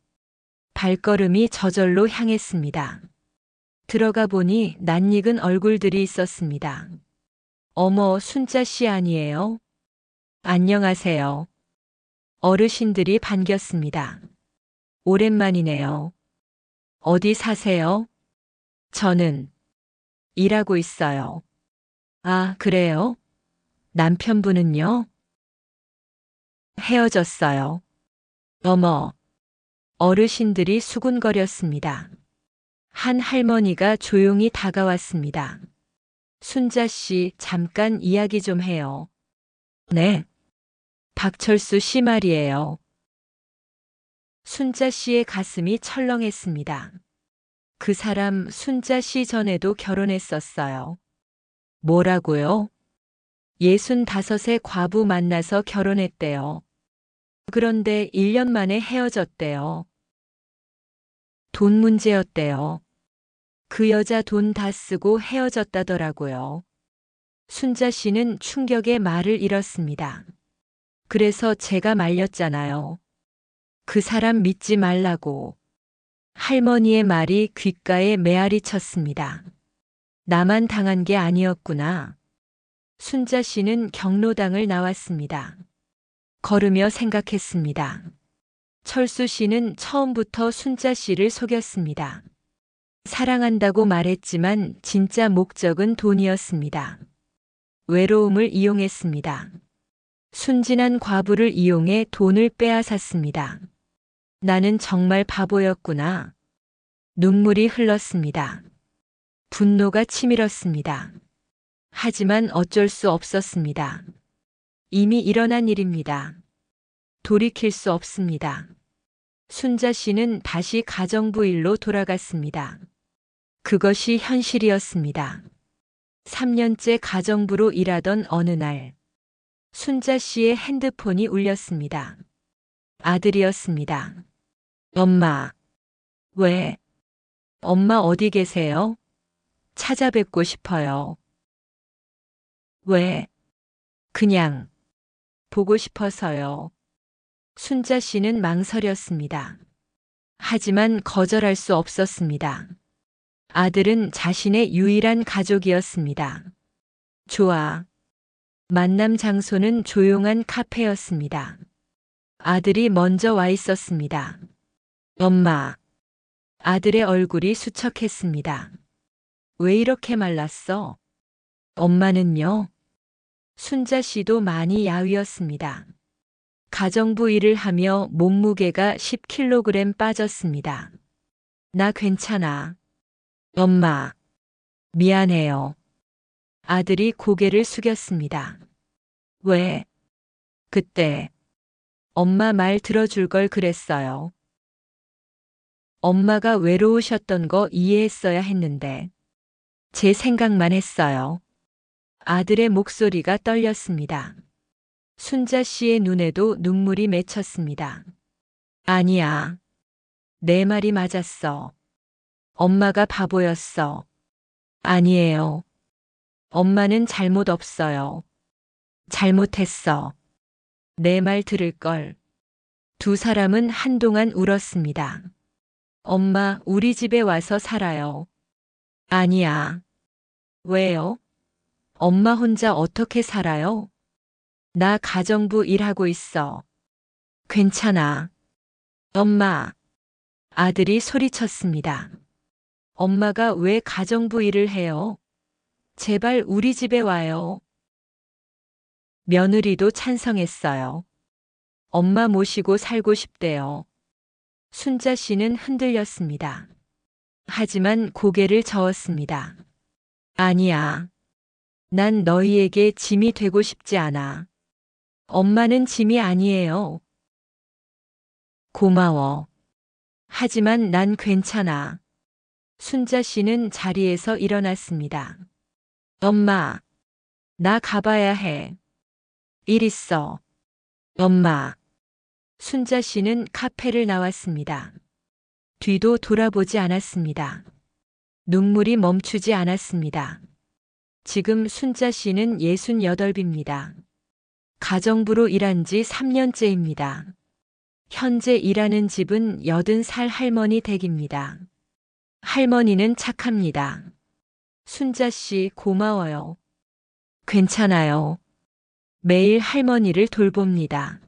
발걸음이 저절로 향했습니다. 들어가 보니 낯익은 얼굴들이 있었습니다. 어머, 순자 씨 아니에요? 안녕하세요. 어르신들이 반겼습니다. 오랜만이네요. 어디 사세요? 저는 일하고 있어요. 아, 그래요? 남편분은요? 헤어졌어요. 어머. 어르신들이 수군거렸습니다. 한 할머니가 조용히 다가왔습니다. 순자 씨, 잠깐 이야기 좀 해요. 네. 박철수 씨 말이에요. 순자 씨의 가슴이 철렁했습니다. 그 사람 순자 씨 전에도 결혼했었어요. 뭐라고요? 65의 과부 만나서 결혼했대요. 그런데 1년 만에 헤어졌대요. 돈 문제였대요. 그 여자 돈 다 쓰고 헤어졌다더라고요. 순자 씨는 충격에 말을 잃었습니다. 그래서 제가 말렸잖아요. 그 사람 믿지 말라고. 할머니의 말이 귓가에 메아리 쳤습니다. 나만 당한 게 아니었구나. 순자 씨는 경로당을 나왔습니다. 걸으며 생각했습니다. 철수 씨는 처음부터 순자 씨를 속였습니다. 사랑한다고 말했지만 진짜 목적은 돈이었습니다. 외로움을 이용했습니다. 순진한 과부를 이용해 돈을 빼앗았습니다. 나는 정말 바보였구나. 눈물이 흘렀습니다. 분노가 치밀었습니다. 하지만 어쩔 수 없었습니다. 이미 일어난 일입니다. 돌이킬 수 없습니다. 순자 씨는 다시 가정부 일로 돌아갔습니다. 그것이 현실이었습니다. 3년째 가정부로 일하던 어느 날, 순자 씨의 핸드폰이 울렸습니다. 아들이었습니다. 엄마, 왜? 엄마 어디 계세요? 찾아뵙고 싶어요. 왜? 그냥 보고 싶어서요. 순자 씨는 망설였습니다. 하지만 거절할 수 없었습니다. 아들은 자신의 유일한 가족이었습니다. 좋아. 만남 장소는 조용한 카페였습니다. 아들이 먼저 와 있었습니다. 엄마. 아들의 얼굴이 수척했습니다. 왜 이렇게 말랐어? 엄마는요? 순자 씨도 많이 야위었습니다. 가정부 일을 하며 몸무게가 10kg 빠졌습니다. 나 괜찮아. 엄마. 미안해요. 아들이 고개를 숙였습니다. 왜? 그때 엄마 말 들어줄 걸 그랬어요. 엄마가 외로우셨던 거 이해했어야 했는데 제 생각만 했어요. 아들의 목소리가 떨렸습니다. 순자 씨의 눈에도 눈물이 맺혔습니다. 아니야. 내 말이 맞았어. 엄마가 바보였어. 아니에요. 엄마는 잘못 없어요. 잘못했어. 내 말 들을 걸. 두 사람은 한동안 울었습니다. 엄마, 우리 집에 와서 살아요. 아니야. 왜요? 엄마 혼자 어떻게 살아요? 나 가정부 일하고 있어. 괜찮아. 엄마. 아들이 소리쳤습니다. 엄마가 왜 가정부 일을 해요? 제발 우리 집에 와요. 며느리도 찬성했어요. 엄마 모시고 살고 싶대요. 순자 씨는 흔들렸습니다. 하지만 고개를 저었습니다. 아니야. 난 너희에게 짐이 되고 싶지 않아. 엄마는 짐이 아니에요. 고마워. 하지만 난 괜찮아. 순자 씨는 자리에서 일어났습니다. 엄마, 나 가봐야 해. 일 있어. 엄마. 순자 씨는 카페를 나왔습니다. 뒤도 돌아보지 않았습니다. 눈물이 멈추지 않았습니다. 지금 순자 씨는 68입니다. 가정부로 일한 지 3년째입니다. 현재 일하는 집은 80살 할머니 댁입니다. 할머니는 착합니다. 순자 씨 고마워요. 괜찮아요. 매일 할머니를 돌봅니다.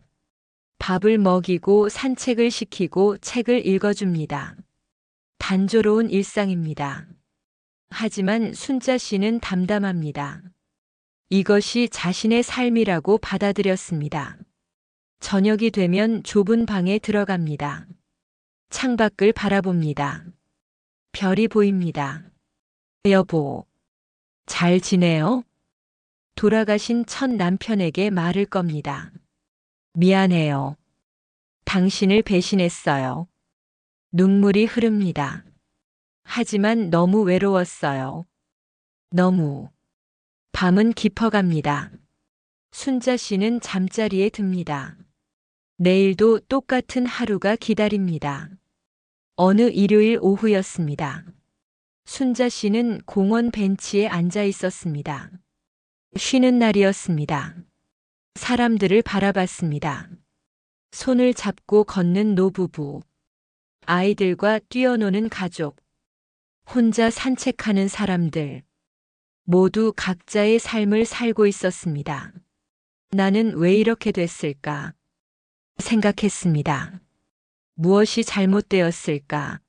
밥을 먹이고 산책을 시키고 책을 읽어줍니다. 단조로운 일상입니다. 하지만 순자 씨는 담담합니다. 이것이 자신의 삶이라고 받아들였습니다. 저녁이 되면 좁은 방에 들어갑니다. 창밖을 바라봅니다. 별이 보입니다. 여보, 잘 지내요? 돌아가신 첫 남편에게 말을 겁니다. 미안해요. 당신을 배신했어요. 눈물이 흐릅니다. 하지만 너무 외로웠어요. 너무. 밤은 깊어갑니다. 순자 씨는 잠자리에 듭니다. 내일도 똑같은 하루가 기다립니다. 어느 일요일 오후였습니다. 순자 씨는 공원 벤치에 앉아 있었습니다. 쉬는 날이었습니다. 사람들을 바라봤습니다. 손을 잡고 걷는 노부부, 아이들과 뛰어노는 가족, 혼자 산책하는 사람들, 모두 각자의 삶을 살고 있었습니다. 나는 왜 이렇게 됐을까? 생각했습니다. 무엇이 잘못되었을까?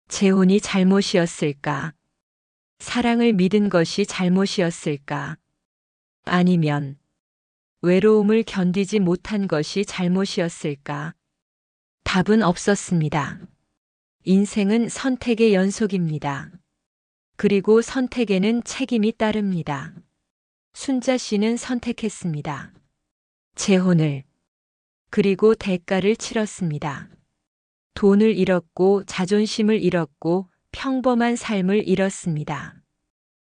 재혼이 잘못이었을까? 사랑을 믿은 것이 잘못이었을까? 아니면 외로움을 견디지 못한 것이 잘못이었을까? 답은 없었습니다. 인생은 선택의 연속입니다. 그리고 선택에는 책임이 따릅니다. 순자 씨는 선택했습니다. 재혼을. 그리고 대가를 치렀습니다. 돈을 잃었고 자존심을 잃었고 평범한 삶을 잃었습니다.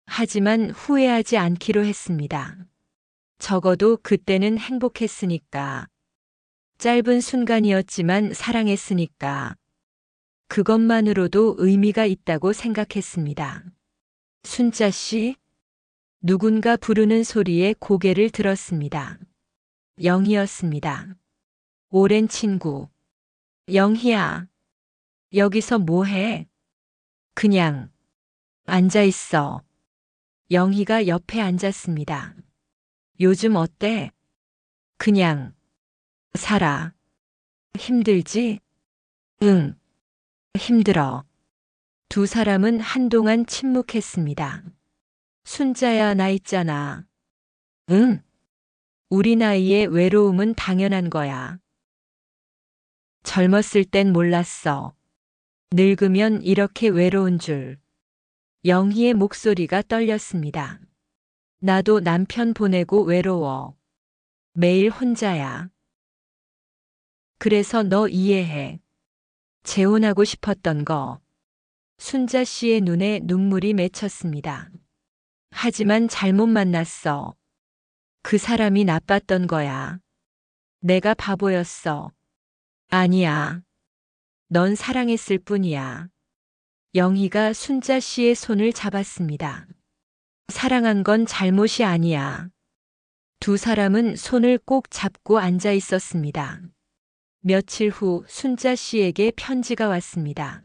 하지만 후회하지 않기로 했습니다. 적어도 그때는 행복했으니까. 짧은 순간이었지만 사랑했으니까 그것만으로도 의미가 있다고 생각했습니다. 순자 씨? 누군가 부르는 소리에 고개를 들었습니다. 영희였습니다. 오랜 친구. 영희야, 여기서 뭐해? 그냥 앉아 있어. 영희가 옆에 앉았습니다. 요즘 어때? 그냥 살아. 힘들지? 응, 힘들어. 두 사람은 한동안 침묵했습니다. 순자야, 나 있잖아. 응, 우리 나이에 외로움은 당연한 거야. 젊었을 땐 몰랐어. 늙으면 이렇게 외로운 줄. 영희의 목소리가 떨렸습니다. 나도 남편 보내고 외로워. 매일 혼자야. 그래서 너 이해해. 재혼하고 싶었던 거. 순자 씨의 눈에 눈물이 맺혔습니다. 하지만 잘못 만났어. 그 사람이 나빴던 거야. 내가 바보였어. 아니야. 넌 사랑했을 뿐이야. 영희가 순자 씨의 손을 잡았습니다. 사랑한 건 잘못이 아니야. 두 사람은 손을 꼭 잡고 앉아 있었습니다. 며칠 후 순자 씨에게 편지가 왔습니다.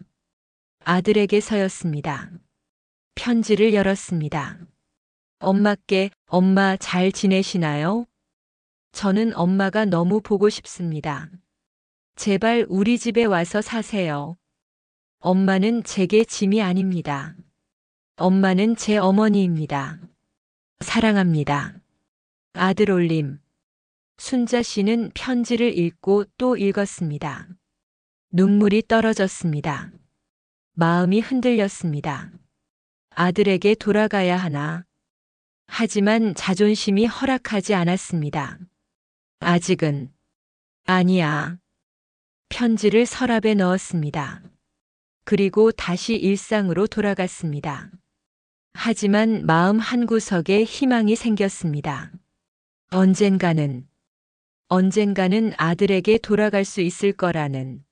아들에게서였습니다. 편지를 열었습니다. 엄마께, 엄마 잘 지내시나요? 저는 엄마가 너무 보고 싶습니다. 제발 우리 집에 와서 사세요. 엄마는 제게 짐이 아닙니다. 엄마는 제 어머니입니다. 사랑합니다. 아들 올림. 순자 씨는 편지를 읽고 또 읽었습니다. 눈물이 떨어졌습니다. 마음이 흔들렸습니다. 아들에게 돌아가야 하나. 하지만 자존심이 허락하지 않았습니다. 아직은. 아니야. 편지를 서랍에 넣었습니다. 그리고 다시 일상으로 돌아갔습니다. 하지만 마음 한구석에 희망이 생겼습니다. 언젠가는 아들에게 돌아갈 수 있을 거라는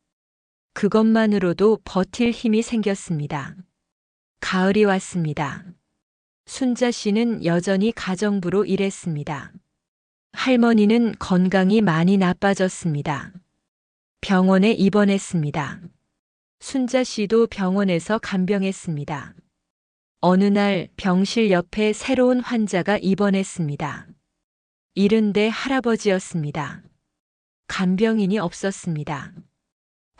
그것만으로도 버틸 힘이 생겼습니다. 가을이 왔습니다. 순자 씨는 여전히 가정부로 일했습니다. 할머니는 건강이 많이 나빠졌습니다. 병원에 입원했습니다. 순자 씨도 병원에서 간병했습니다. 어느 날 병실 옆에 새로운 환자가 입원했습니다. 70대 할아버지였습니다. 간병인이 없었습니다.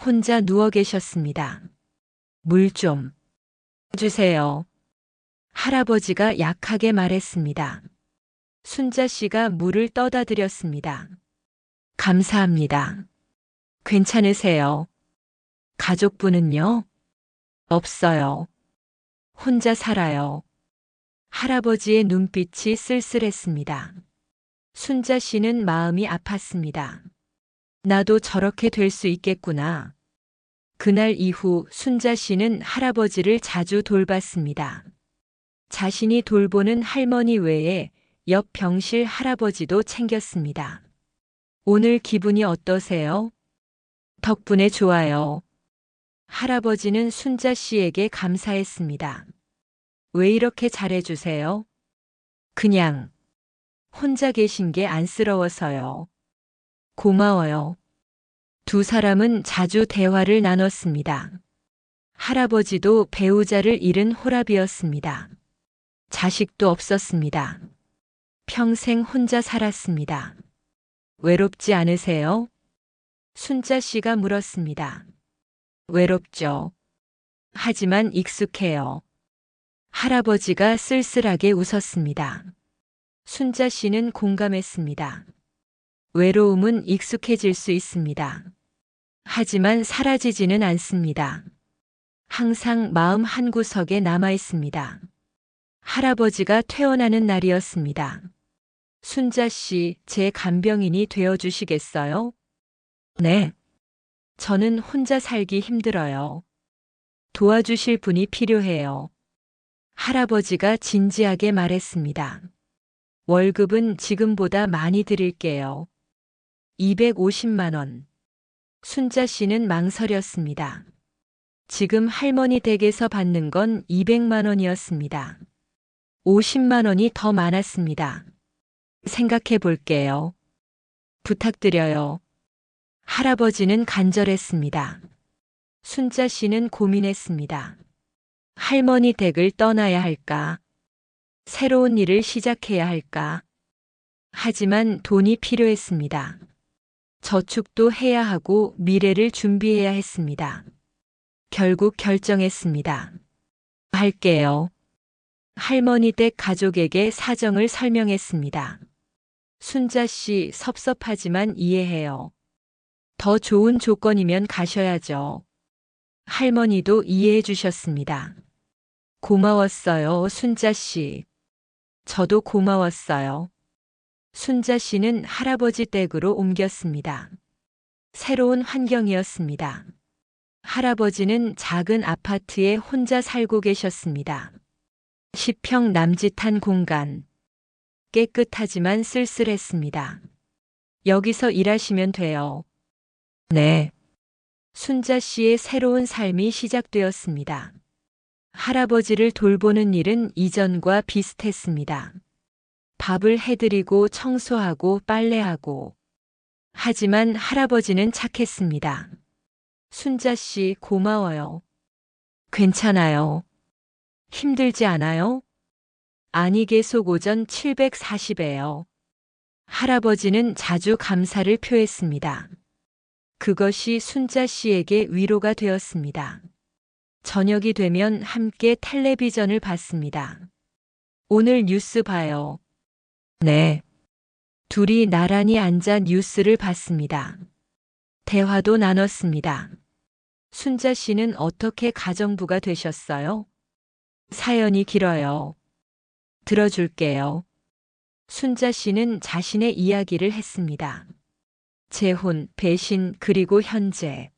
혼자 누워 계셨습니다. 물 좀 주세요. 할아버지가 약하게 말했습니다. 순자 씨가 물을 떠다 드렸습니다. 감사합니다. 괜찮으세요? 가족분은요? 없어요. 혼자 살아요. 할아버지의 눈빛이 쓸쓸했습니다. 순자 씨는 마음이 아팠습니다. 나도 저렇게 될 수 있겠구나. 그날 이후 순자 씨는 할아버지를 자주 돌봤습니다. 자신이 돌보는 할머니 외에 옆 병실 할아버지도 챙겼습니다. 오늘 기분이 어떠세요? 덕분에 좋아요. 할아버지는 순자 씨에게 감사했습니다. 왜 이렇게 잘해주세요? 그냥 혼자 계신 게 안쓰러워서요. 고마워요. 두 사람은 자주 대화를 나눴습니다. 할아버지도 배우자를 잃은 호랍이었습니다. 자식도 없었습니다. 평생 혼자 살았습니다. 외롭지 않으세요? 순자 씨가 물었습니다. 외롭죠. 하지만 익숙해요. 할아버지가 쓸쓸하게 웃었습니다. 순자 씨는 공감했습니다. 외로움은 익숙해질 수 있습니다. 하지만 사라지지는 않습니다. 항상 마음 한구석에 남아 있습니다. 할아버지가 퇴원하는 날이었습니다. 순자 씨, 제 간병인이 되어 주시겠어요? 네. 저는 혼자 살기 힘들어요. 도와주실 분이 필요해요. 할아버지가 진지하게 말했습니다. 월급은 지금보다 많이 드릴게요. 250만 원. 순자 씨는 망설였습니다. 지금 할머니 댁에서 받는 건 200만 원이었습니다. 50만 원이 더 많았습니다. 생각해 볼게요. 부탁드려요. 할아버지는 간절했습니다. 순자 씨는 고민했습니다. 할머니 댁을 떠나야 할까? 새로운 일을 시작해야 할까? 하지만 돈이 필요했습니다. 저축도 해야 하고 미래를 준비해야 했습니다. 결국 결정했습니다. 할게요. 할머니 댁 가족에게 사정을 설명했습니다. 순자 씨 섭섭하지만 이해해요. 더 좋은 조건이면 가셔야죠. 할머니도 이해해 주셨습니다. 고마웠어요, 순자 씨. 저도 고마웠어요. 순자 씨는 할아버지 댁으로 옮겼습니다. 새로운 환경이었습니다. 할아버지는 작은 아파트에 혼자 살고 계셨습니다. 10평 남짓한 공간. 깨끗하지만 쓸쓸했습니다. 여기서 일하시면 돼요. 네. 순자 씨의 새로운 삶이 시작되었습니다. 할아버지를 돌보는 일은 이전과 비슷했습니다. 밥을 해드리고 청소하고 빨래하고. 하지만 할아버지는 착했습니다. 순자 씨 고마워요. 괜찮아요. 힘들지 않아요? 아니 계속 오전 740에요. 할아버지는 자주 감사를 표했습니다. 그것이 순자 씨에게 위로가 되었습니다. 저녁이 되면 함께 텔레비전을 봤습니다. 오늘 뉴스 봐요. 네. 둘이 나란히 앉아 뉴스를 봤습니다. 대화도 나눴습니다. 순자 씨는 어떻게 가정부가 되셨어요? 사연이 길어요. 들어줄게요. 순자 씨는 자신의 이야기를 했습니다. 재혼, 배신, 그리고 현재.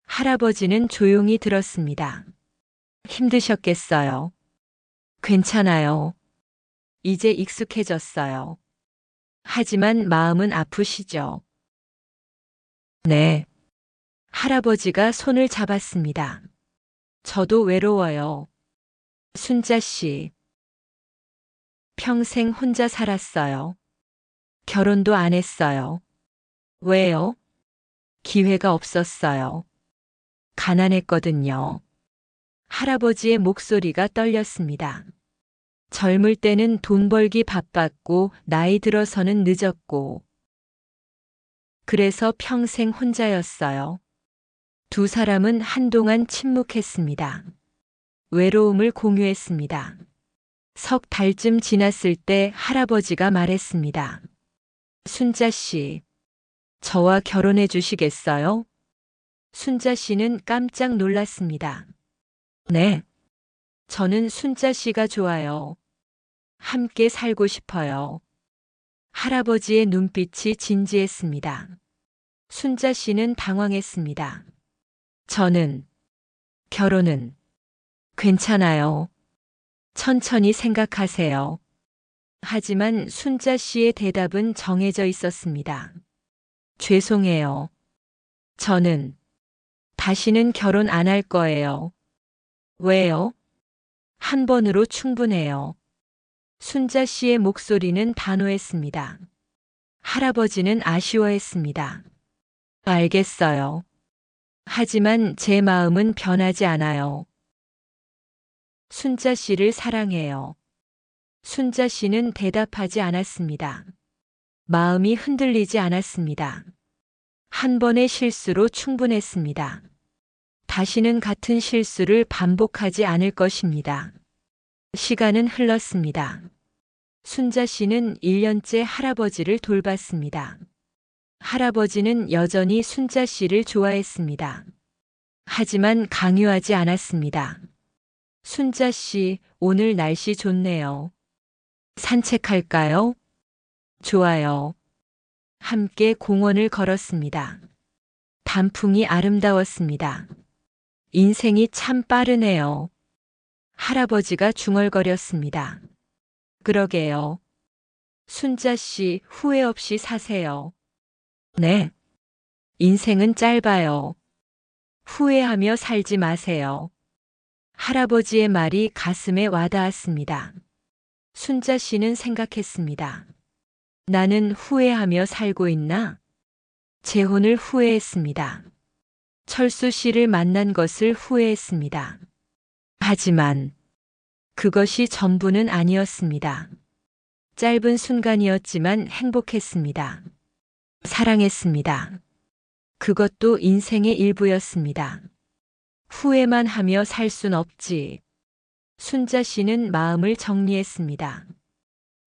할아버지는 조용히 들었습니다. 힘드셨겠어요. 괜찮아요. 이제 익숙해졌어요. 하지만 마음은 아프시죠? 네. 할아버지가 손을 잡았습니다. 저도 외로워요. 순자 씨. 평생 혼자 살았어요. 결혼도 안 했어요. 왜요? 기회가 없었어요. 가난했거든요. 할아버지의 목소리가 떨렸습니다. 젊을 때는 돈 벌기 바빴고 나이 들어서는 늦었고. 그래서 평생 혼자였어요. 두 사람은 한동안 침묵했습니다. 외로움을 공유했습니다. 석 달쯤 지났을 때 할아버지가 말했습니다. 순자 씨, 저와 결혼해 주시겠어요? 순자 씨는 깜짝 놀랐습니다. 네. 저는 순자 씨가 좋아요. 함께 살고 싶어요. 할아버지의 눈빛이 진지했습니다. 순자 씨는 당황했습니다. 결혼은 괜찮아요. 천천히 생각하세요. 하지만 순자 씨의 대답은 정해져 있었습니다. 죄송해요. 저는 다시는 결혼 안 할 거예요. 왜요? 한 번으로 충분해요. 순자 씨의 목소리는 단호했습니다. 할아버지는 아쉬워했습니다. 알겠어요. 하지만 제 마음은 변하지 않아요. 순자 씨를 사랑해요. 순자 씨는 대답하지 않았습니다. 마음이 흔들리지 않았습니다. 한 번의 실수로 충분했습니다. 다시는 같은 실수를 반복하지 않을 것입니다. 시간은 흘렀습니다. 순자 씨는 1년째 할아버지를 돌봤습니다. 할아버지는 여전히 순자 씨를 좋아했습니다. 하지만 강요하지 않았습니다. 순자 씨, 오늘 날씨 좋네요. 산책할까요? 좋아요. 함께 공원을 걸었습니다. 단풍이 아름다웠습니다. 인생이 참 빠르네요. 할아버지가 중얼거렸습니다. 그러게요. 순자 씨, 후회 없이 사세요. 네. 인생은 짧아요. 후회하며 살지 마세요. 할아버지의 말이 가슴에 와닿았습니다. 순자 씨는 생각했습니다. 나는 후회하며 살고 있나? 재혼을 후회했습니다. 철수 씨를 만난 것을 후회했습니다. 하지만 그것이 전부는 아니었습니다. 짧은 순간이었지만 행복했습니다. 사랑했습니다. 그것도 인생의 일부였습니다. 후회만 하며 살 순 없지. 순자 씨는 마음을 정리했습니다.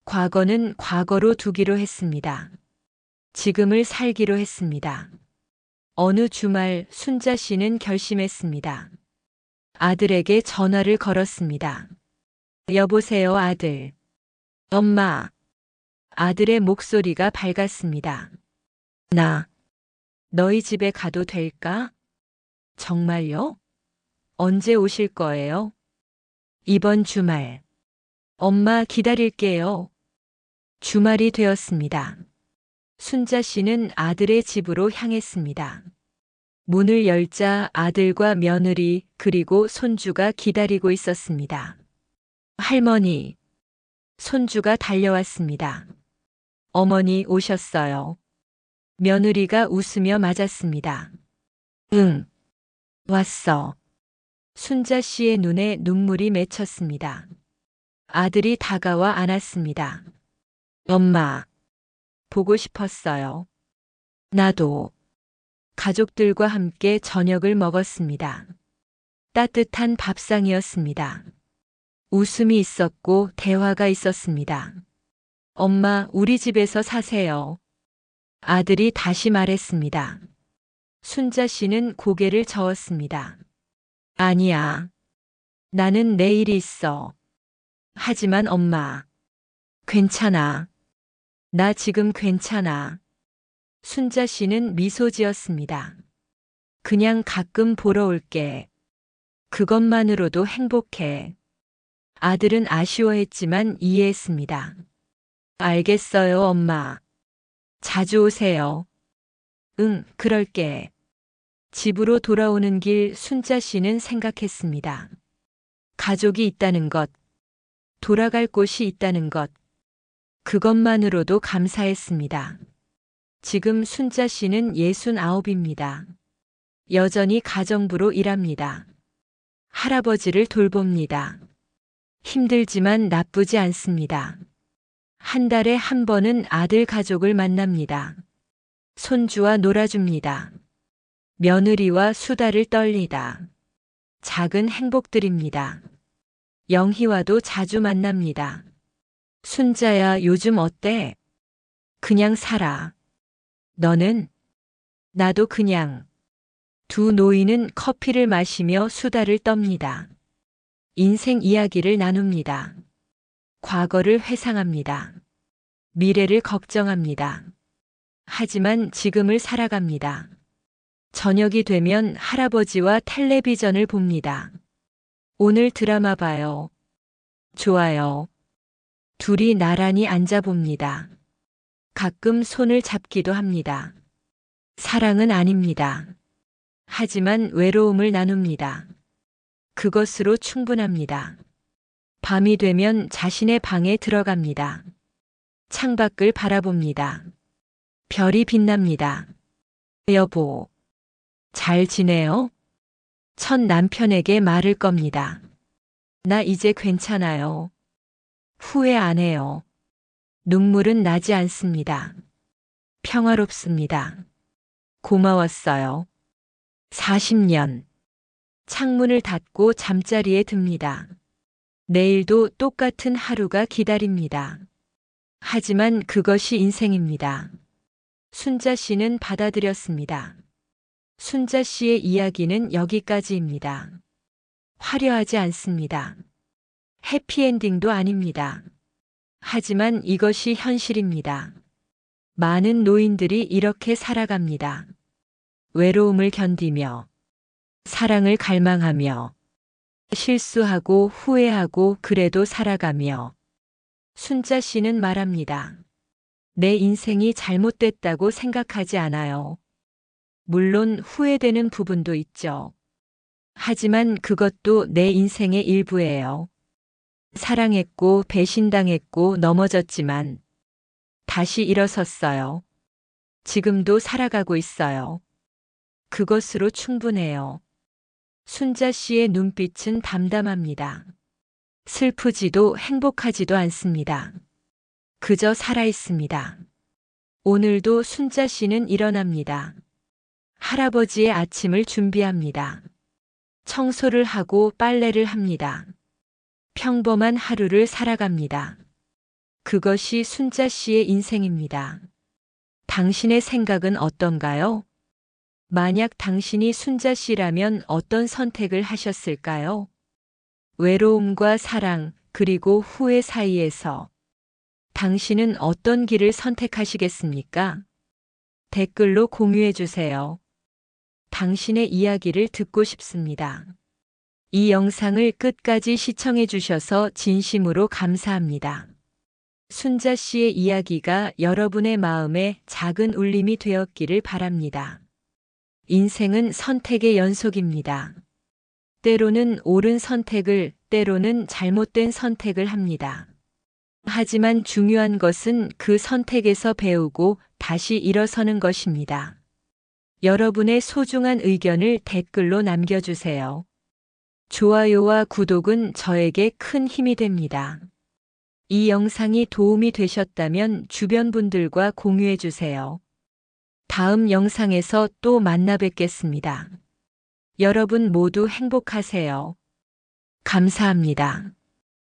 과거는 과거로 두기로 했습니다. 지금을 살기로 했습니다. 어느 주말 순자 씨는 결심했습니다. 아들에게 전화를 걸었습니다. 여보세요, 아들. 엄마. 아들의 목소리가 밝았습니다. 나, 너희 집에 가도 될까? 정말요? 언제 오실 거예요? 이번 주말. 엄마 기다릴게요. 주말이 되었습니다. 순자 씨는 아들의 집으로 향했습니다. 문을 열자 아들과 며느리 그리고 손주가 기다리고 있었습니다. 할머니. 손주가 달려왔습니다. 어머니 오셨어요. 며느리가 웃으며 맞았습니다. 응. 왔어. 순자 씨의 눈에 눈물이 맺혔습니다. 아들이 다가와 안았습니다. 엄마. 보고 싶었어요. 나도. 가족들과 함께 저녁을 먹었습니다. 따뜻한 밥상이었습니다. 웃음이 있었고 대화가 있었습니다. 엄마, 우리 집에서 사세요. 아들이 다시 말했습니다. 순자 씨는 고개를 저었습니다. 아니야. 나는 내일이 있어. 하지만 엄마. 괜찮아. 나 지금 괜찮아. 순자 씨는 미소 지었습니다. 그냥 가끔 보러 올게. 그것만으로도 행복해. 아들은 아쉬워했지만 이해했습니다. 알겠어요, 엄마. 자주 오세요. 응, 그럴게. 집으로 돌아오는 길 순자 씨는 생각했습니다. 가족이 있다는 것, 돌아갈 곳이 있다는 것, 그것만으로도 감사했습니다. 지금 순자 씨는 69입니다. 여전히 가정부로 일합니다. 할아버지를 돌봅니다. 힘들지만 나쁘지 않습니다. 한 달에 한 번은 아들 가족을 만납니다. 손주와 놀아줍니다. 며느리와 수다를 떨리다. 작은 행복들입니다. 영희와도 자주 만납니다. 순자야, 요즘 어때? 그냥 살아. 너는? 나도 그냥. 두 노인은 커피를 마시며 수다를 떱니다. 인생 이야기를 나눕니다. 과거를 회상합니다. 미래를 걱정합니다. 하지만 지금을 살아갑니다. 저녁이 되면 할아버지와 텔레비전을 봅니다. 오늘 드라마 봐요. 좋아요. 둘이 나란히 앉아봅니다. 가끔 손을 잡기도 합니다. 사랑은 아닙니다. 하지만 외로움을 나눕니다. 그것으로 충분합니다. 밤이 되면 자신의 방에 들어갑니다. 창밖을 바라봅니다. 별이 빛납니다. 여보, 잘 지내요? 첫 남편에게 말을 겁니다. 나 이제 괜찮아요. 후회 안 해요. 눈물은 나지 않습니다. 평화롭습니다. 고마웠어요. 40년. 창문을 닫고 잠자리에 듭니다. 내일도 똑같은 하루가 기다립니다. 하지만 그것이 인생입니다. 순자 씨는 받아들였습니다. 순자 씨의 이야기는 여기까지입니다. 화려하지 않습니다. 해피엔딩도 아닙니다. 하지만 이것이 현실입니다. 많은 노인들이 이렇게 살아갑니다. 외로움을 견디며, 사랑을 갈망하며, 실수하고 후회하고 그래도 살아가며. 순자 씨는 말합니다. 내 인생이 잘못됐다고 생각하지 않아요. 물론 후회되는 부분도 있죠. 하지만 그것도 내 인생의 일부예요. 사랑했고 배신당했고 넘어졌지만 다시 일어섰어요. 지금도 살아가고 있어요. 그것으로 충분해요. 순자 씨의 눈빛은 담담합니다. 슬프지도 행복하지도 않습니다. 그저 살아있습니다. 오늘도 순자 씨는 일어납니다. 할아버지의 아침을 준비합니다. 청소를 하고 빨래를 합니다. 평범한 하루를 살아갑니다. 그것이 순자 씨의 인생입니다. 당신의 생각은 어떤가요? 만약 당신이 순자 씨라면 어떤 선택을 하셨을까요? 외로움과 사랑, 그리고 후회 사이에서 당신은 어떤 길을 선택하시겠습니까? 댓글로 공유해 주세요. 당신의 이야기를 듣고 싶습니다. 이 영상을 끝까지 시청해 주셔서 진심으로 감사합니다. 순자 씨의 이야기가 여러분의 마음에 작은 울림이 되었기를 바랍니다. 인생은 선택의 연속입니다. 때로는 옳은 선택을, 때로는 잘못된 선택을 합니다. 하지만 중요한 것은 그 선택에서 배우고 다시 일어서는 것입니다. 여러분의 소중한 의견을 댓글로 남겨주세요. 좋아요와 구독은 저에게 큰 힘이 됩니다. 이 영상이 도움이 되셨다면 주변 분들과 공유해 주세요. 다음 영상에서 또 만나 뵙겠습니다. 여러분 모두 행복하세요. 감사합니다.